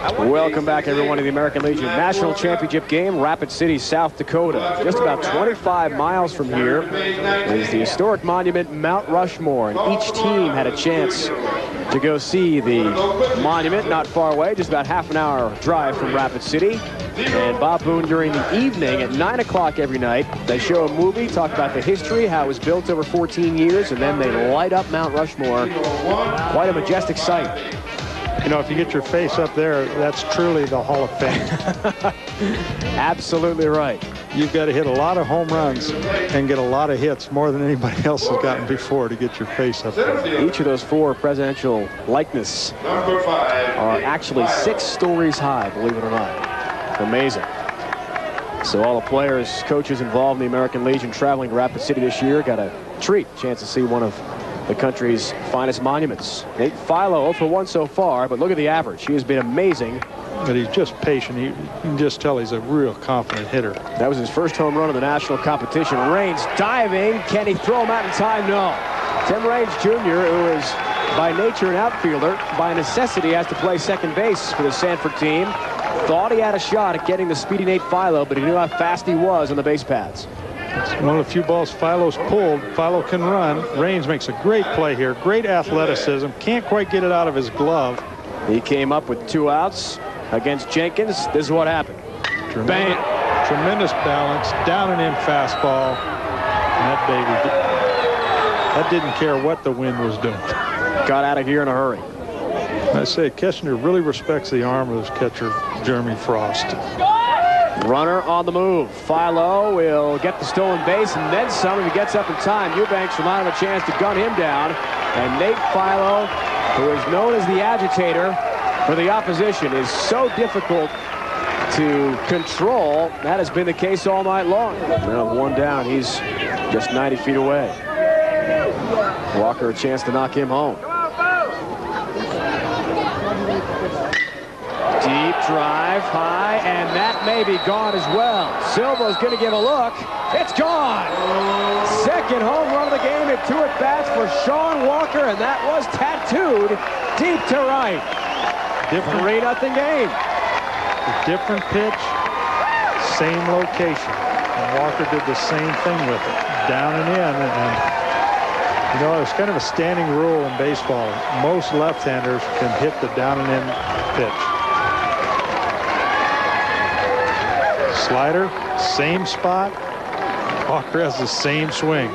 Welcome back, everyone, to the American Legion National Championship game, Rapid City, South Dakota. Just about 25 miles from here is the historic monument Mount Rushmore, and each team had a chance to go see the monument not far away, just about half an hour drive from Rapid City. And Bob Boone, during the evening at 9 o'clock every night, they show a movie, talk about the history, how it was built over 14 years, and then they light up Mount Rushmore. Quite a majestic sight. You know, if you get your face up there, that's truly the Hall of Fame. Absolutely right. You've got to hit a lot of home runs and get a lot of hits, more than anybody else has gotten before, to get your face up there. Each of those 4 presidential likeness are actually 6 stories high, believe it or not. Amazing. So all the players, coaches involved in the American Legion traveling to Rapid City this year got a chance to see one of the country's finest monuments. Nate Philo 0 for 1 so far, but look at the average. He has been amazing. But he's just patient. You can just tell he's a real confident hitter. That was his first home run of the national competition. Raines diving. Can he throw him out in time? No. Tim Raines Jr., who is by nature an outfielder, by necessity has to play second base for the Sanford team. Thought he had a shot at getting the speedy Nate Philo, but he knew how fast he was on the base paths. It's one of the few balls Philo's pulled. Philo can run. Raines makes a great play here. Great athleticism. Can't quite get it out of his glove. He came up with 2 outs against Jenkins. This is what happened. Bang. Tremendous balance. Down and in fastball. And that baby, that didn't care what the wind was doing. Got out of here in a hurry. I say Keshner really respects the arm of his catcher, Jeremy Frost. Runner on the move. Philo will get the stolen base and then some if he gets up in time. Eubanks will not have a chance to gun him down. And Nate Philo, who is known as the agitator for the opposition, is so difficult to control. That has been the case all night long. Now 1 down. He's just 90 feet away. Walker a chance to knock him home. Deep drive, high, and that may be gone as well. Silva's going to give a look. It's gone. Second home run of the game at 2 at-bats for Sean Walker, and that was tattooed deep to right. 3-0 game. A different pitch, same location. And Walker did the same thing with it, down and in. And you know, it's kind of a standing rule in baseball. Most left-handers can hit the down and in pitch. Slider, same spot. Walker has the same swing.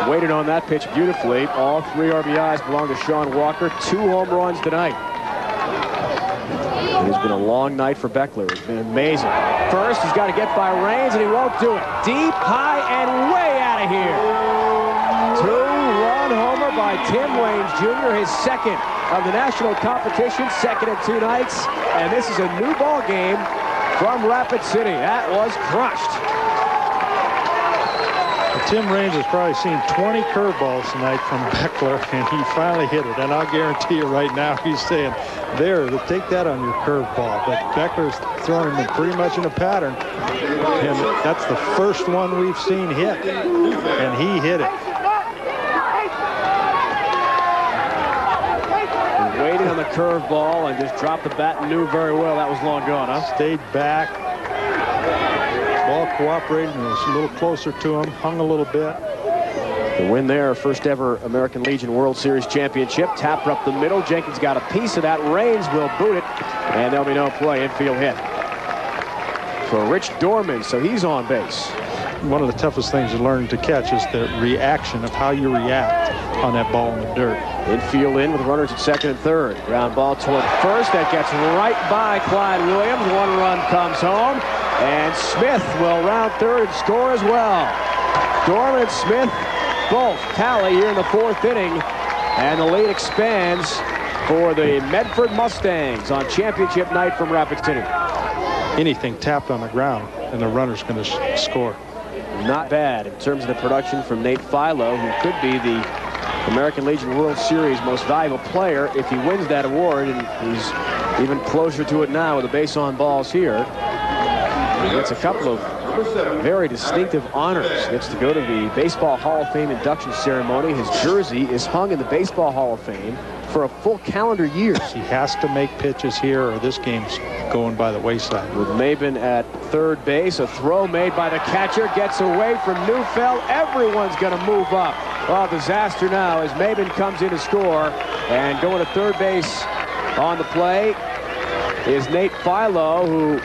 Waited on that pitch beautifully. All 3 RBIs belong to Sean Walker. 2 home runs tonight. It has been a long night for Beckler. It's been amazing. First, he's got to get by Raines, and he won't do it. Deep, high, and way out of here. 2-run homer by Tim Raines Jr., his second of the national competition, second in 2 nights. And this is a new ball game from Rapid City. That was crushed. Tim Raines has probably seen 20 curveballs tonight from Beckler, and he finally hit it. And I'll guarantee you right now, he's saying, there, take that on your curveball. But Beckler's throwing him pretty much in a pattern. And that's the first one we've seen hit. And he hit it. He waited on the curveball and just dropped the bat and knew very well that was long gone, huh? Stayed back. Ball cooperated and was a little closer to him, hung a little bit. The win there, first ever American Legion World Series championship. Tapper up the middle. Jenkins got a piece of that. Raines will boot it, and there'll be no play. Infield hit for Rich Dorman, so he's on base. One of the toughest things to learn to catch is the reaction of how you react on that ball in the dirt. Infield in with runners at second and third. Ground ball toward first. That gets right by Clyde Williams. 1 run comes home. And Smith will round third and score as well. Dorman and Smith both tally here in the 4th inning. And the lead expands for the Medford Mustangs on championship night from Rapid City. Anything tapped on the ground, and the runner's going to score. Not bad in terms of the production from Nate Philo, who could be the American Legion World Series most valuable player if he wins that award, and he's even closer to it now with the base on balls here. He gets a couple of very distinctive honors. He gets to go to the Baseball Hall of Fame induction ceremony. His jersey is hung in the Baseball Hall of Fame. for a full calendar year. He has to make pitches here or this game's going by the wayside. With Maben at third base, a throw made by the catcher gets away from Neufeld. Everyone's going to move up. Oh, disaster now as Maben comes in to score, and going to third base on the play is Nate Philo, who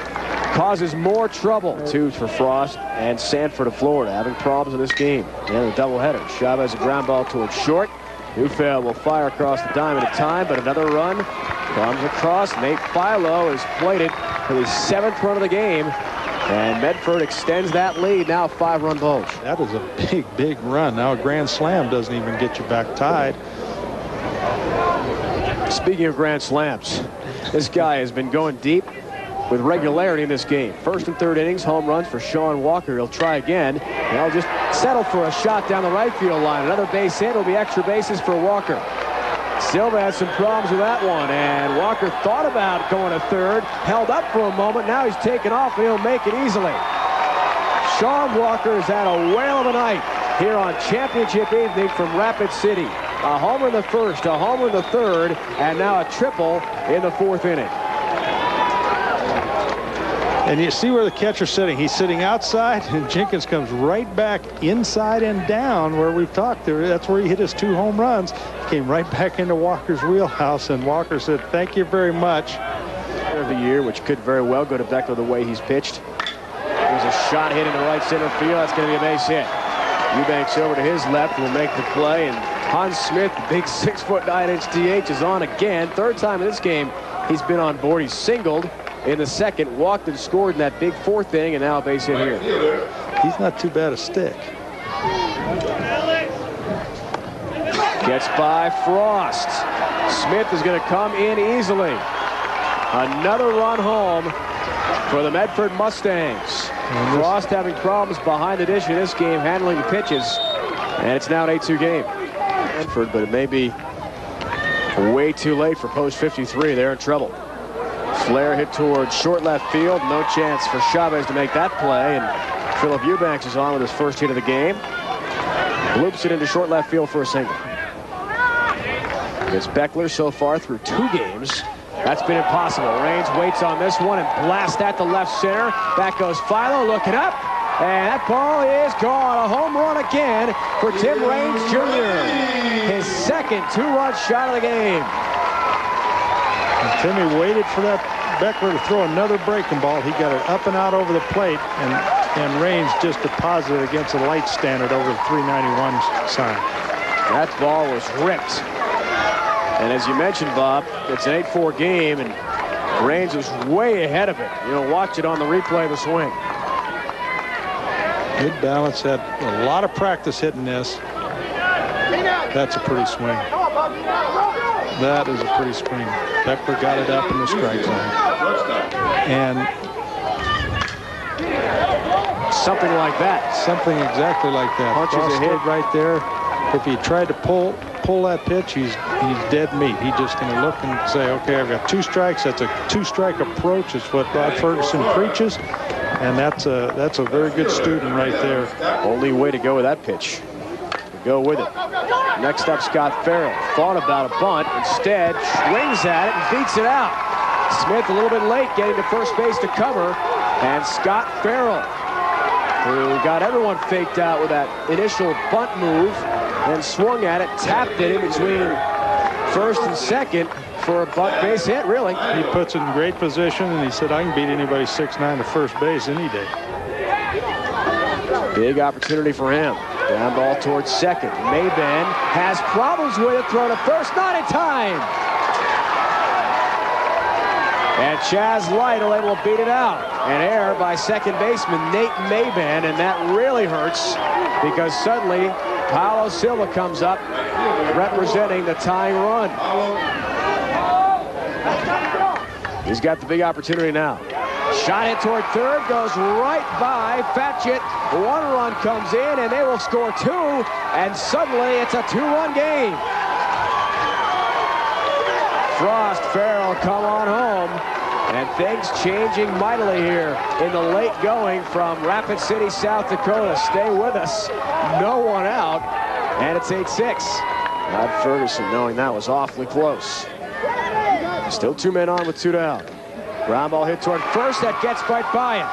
causes more trouble. 2 for Frost and Sanford of Florida having problems in this game. And the doubleheader. Chavez a ground ball towards short. Neufeld will fire across the diamond at time, but another run comes across. Nate Philo is plated for the 7th run of the game, and Medford extends that lead. Now 5-run Bulge. That is a big run. Now a grand slam doesn't even get you back tied. Speaking of grand slams, this guy has been going deep with regularity in this game. First and third innings, home runs for Sean Walker. He'll try again. He'll just settle for a shot down the right field line. Another base hit. It'll be extra bases for Walker. Silva had some problems with that one, and Walker thought about going to third, held up for a moment. Now he's taken off, and he'll make it easily. Sean Walker has had a whale of a night here on championship evening from Rapid City. A homer in the first, a homer in the third, and now a triple in the 4th inning. And you see where the catcher's sitting. He's sitting outside, and Jenkins comes right back inside and down where we've talked. That's where he hit his 2 home runs. Came right back into Walker's wheelhouse, and Walker said, "Thank you very much." Of the year, which could very well go to Beckler the way he's pitched. There's a shot hit in the right center field. That's going to be a base hit. Eubanks over to his left will make the play, and Hans Smith, the big 6'9" DH, is on again. 3rd time in this game he's been on board. He's singled in the 2nd, walked and scored in that big 4th inning, and now a base hit here. He's not too bad a stick. Gets by Frost. Smith is going to come in easily. Another run home for the Medford Mustangs. Frost having problems behind the dish in this game, handling the pitches, and it's now an 8-2 game. Medford, but it may be way too late for post 53. They're in trouble. Flair hit towards short left field. No chance for Chavez to make that play, and Philip Eubanks is on with his first hit of the game. Loops it into short left field for a single. Against Beckler so far through 2 games. That's been impossible. Raines waits on this one and blasts at the left center. Back goes Philo looking up, and that ball is gone. A home run again for Tim Raines Jr. His 2nd 2-run shot of the game. And Timmy waited for that Beckler to throw another breaking ball. He got it up and out over the plate, and Raines just deposited against the light standard over the 391 sign. That ball was ripped. And as you mentioned, Bob, it's an 8-4 game, and Raines was way ahead of it. You'll watch it on the replay of the swing. Good balance. Had a lot of practice hitting this. That's a pretty swing. That is a pretty swing. Beckler got it up in the strike zone. And something like that. Something exactly like that. Punches a hit right there. If he tried to pull that pitch, he's dead meat. He's just going to look and say, okay, I've got 2 strikes. That's a 2-strike approach. It's what Rod Ferguson preaches, and that's a very good student right there. Only way to go with that pitch. Go with it. Next up, Scott Farrell. Thought about a bunt. Instead, swings at it and beats it out. Smith a little bit late getting to first base to cover, and Scott Farrell, who got everyone faked out with that initial bunt move, then swung at it, tapped it in between first and second for a bunt base hit, really. He puts it in great position, and he said, I can beat anybody 6'9" to first base any day. Big opportunity for him. Down ball towards second. Maben has problems with it, thrown to first, not in time. And Chaz Lytle able to beat it out. An error by second baseman Nate Maben, and that really hurts because suddenly Paulo Silva comes up representing the tying run. He's got the big opportunity now. Shot hit toward third, goes right by Fatchett. 1 run comes in, and they will score 2, and suddenly it's a 2-run game. Frost, Farrell come on home, and things changing mightily here in the late going from Rapid City, South Dakota. Stay with us. No one out, and it's 8-6. Rod Ferguson knowing that was awfully close. Still 2 men on with 2 down. Ground ball hit toward first. That gets right by him.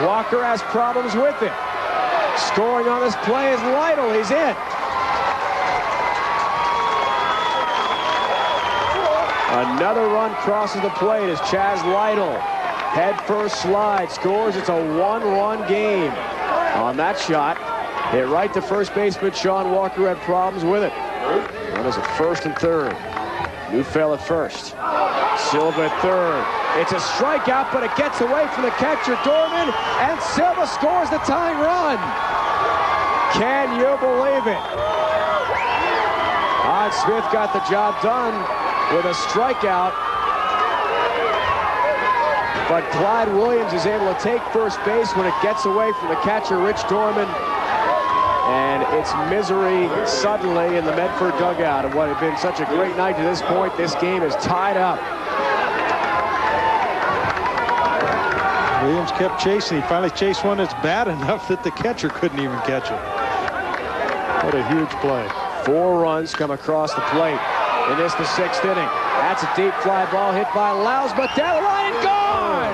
Walker has problems with it. Scoring on this play is Lytle. He's in. Another run crosses the plate as Chaz Lytle head first slide scores. It's a 1-run game on that shot. Hit right to first baseman Sean Walker, had problems with it. That is a first and third. Neufeld at first. Silva at third. It's a strikeout, but it gets away from the catcher Dorman, and Silva scores the tying run. Can you believe it? Todd Smith got the job done with a strikeout, but Clyde Williams is able to take first base when it gets away from the catcher Rich Dorman, and it's misery suddenly in the Medford dugout. And what had been such a great night to this point, this game is tied up. Williams kept chasing. He finally chased one that's bad enough that the catcher couldn't even catch it. What a huge play. 4 runs come across the plate in this, the 6th inning. That's a deep fly ball hit by Lausma. Down the line and gone!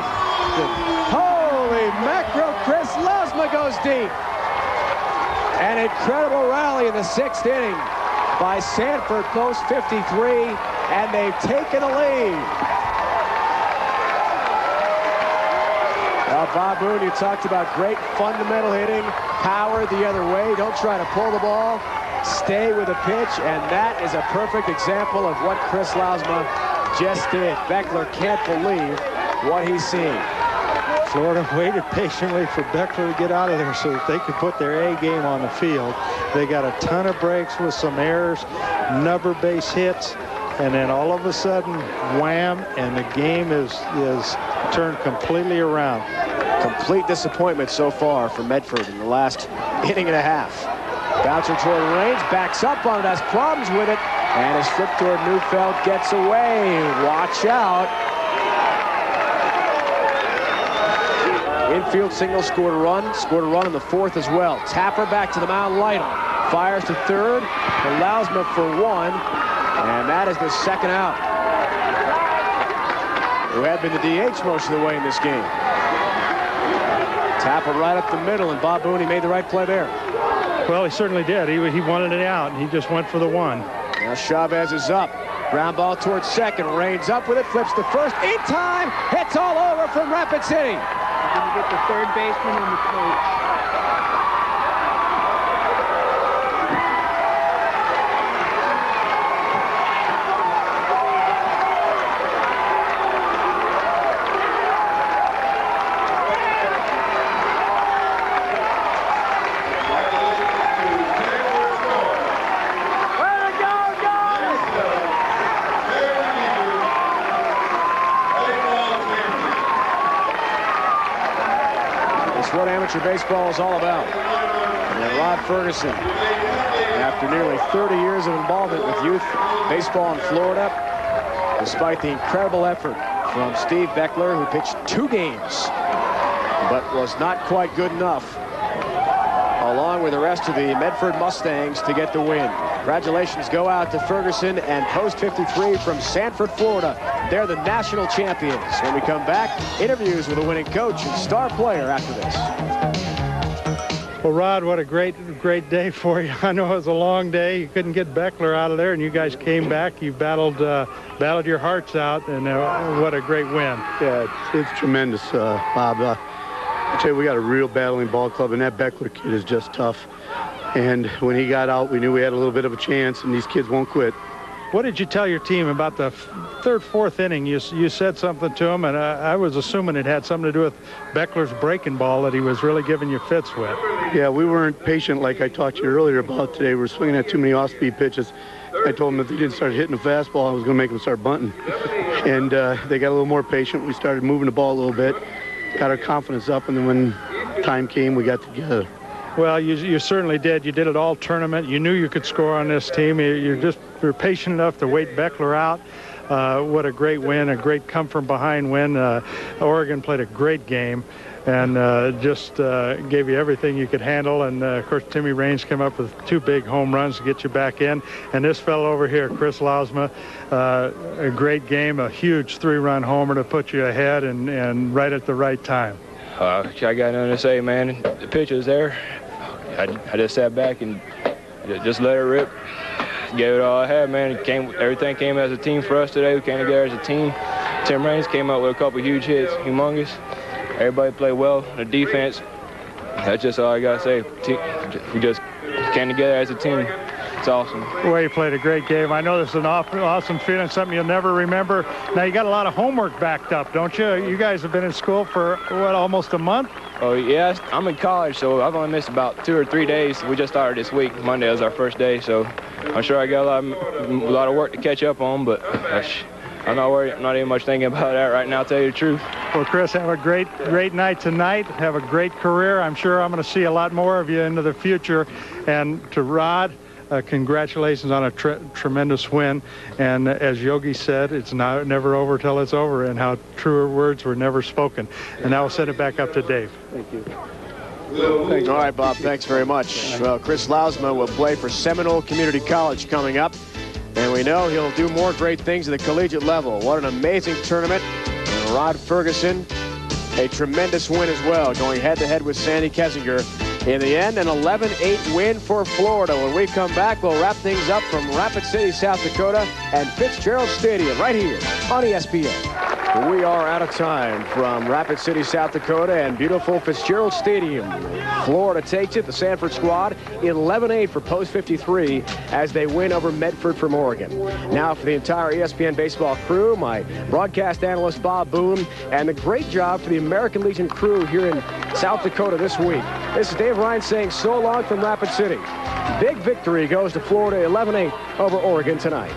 Holy mackerel, Chris Lausma goes deep. An incredible rally in the 6th inning by Sanford post 53, and they've taken the lead. Bob Boone, you talked about great fundamental hitting, power the other way. Don't try to pull the ball, stay with the pitch, and that is a perfect example of what Chris Lausma just did. Beckler can't believe what he's seeing. Florida waited patiently for Beckler to get out of there so that they could put their A game on the field. They got a ton of breaks with some errors, number base hits, and then all of a sudden, wham, and the game is turned completely around. Complete disappointment so far for Medford in the last inning and a half. Bouncer toward Raines, backs up on it, has problems with it, and his flip toward Neufeld gets away. Watch out. Infield single, scored a run in the 4th as well. Tapper back to the mound, Lytle fires to third, and Lausma for 1, and that is the 2nd out. Who had been the DH most of the way in this game. Tapper right up the middle, and Bob Boone, he made the right play there. Well, he certainly did. He wanted it out, and he just went for the 1. Now Chavez is up. Ground ball towards second. Raines up with it, flips to first. In time, hits all over from Rapid City. Going to get the third baseman on the plate. What amateur baseball is all about. And Rod Ferguson, after nearly 30 years of involvement with youth baseball in Florida, despite the incredible effort from Steve Beckler, who pitched 2 games, but was not quite good enough, along with the rest of the Medford Mustangs, to get the win. Congratulations go out to Ferguson and post 53 from Sanford, Florida. They're the national champions. When we come back, interviews with a winning coach and star player after this. Well, Rod, what a great day for you. I know it was a long day. You couldn't get Beckler out of there, and you guys came back. You battled your hearts out, and what a great win. Yeah, it's tremendous, Bob. I tell you, we got a real battling ball club, and that Beckler kid is just tough. And when he got out, we knew we had a little bit of a chance, and these kids won't quit. What did you tell your team about the 3rd, 4th inning? You said something to them, and I was assuming it had something to do with Beckler's breaking ball that he was really giving you fits with. Yeah, we weren't patient like I talked to you earlier about today. We were swinging at too many off-speed pitches. I told them if they didn't start hitting the fastball, I was going to make them start bunting. And they got a little more patient. We started moving the ball a little bit, got our confidence up, and then when time came, we got together. Well, you certainly did. You did it all tournament. You knew you could score on this team. You're patient enough to wait Beckler out. What a great win, a great come-from-behind win. Oregon played a great game and just gave you everything you could handle. And, of course, Timmy Raines came up with 2 big home runs to get you back in. And this fellow over here, Chris Lausma, a great game, a huge 3-run homer to put you ahead and right at the right time. I got nothing to say, man. The pitch was there. I just sat back and just let it rip. Gave it all I had, man. Everything came as a team for us today. We came together as a team. Tim Raines came out with a couple huge hits, humongous. Everybody played well. The defense, that's just all I got to say. We just came together as a team. It's awesome. Well, you played a great game. I know this is an awesome feeling, something you'll never remember. Now, you got a lot of homework backed up, don't you? You guys have been in school for, what, almost a month? Oh, yeah. I'm in college, so I've only missed about 2 or 3 days. We just started this week. Monday was our first day, so I'm sure I got a lot of work to catch up on, but I'm not worried. I'm not even much thinking about that right now, to tell you the truth. Well, Chris, have a great night tonight. Have a great career. I'm sure I'm going to see a lot more of you into the future. And to Rod, congratulations on a tremendous win. And as Yogi said, it's never over till it's over, and how truer words were never spoken. And now we'll send it back up to Dave. Thank you. All right, Bob, thanks very much. Well, Chris Lausma will play for Seminole Community College coming up. And we know he'll do more great things at the collegiate level. What an amazing tournament. And Rod Ferguson, a tremendous win as well, going head-to-head with Sandy Kessinger. In the end, an 11-8 win for Florida. When we come back, we'll wrap things up from Rapid City, South Dakota, and Fitzgerald Stadium right here on ESPN. We are out of time from Rapid City, South Dakota, and beautiful Fitzgerald Stadium. Florida takes it. The Sanford squad 11-8 for post 53 as they win over Medford from Oregon. Now for the entire ESPN baseball crew, my broadcast analyst Bob Boone, and the great job for the American Legion crew here in South Dakota this week. This is Dave Ryan saying so long from Rapid City. Big victory goes to Florida 11-8 over Oregon tonight.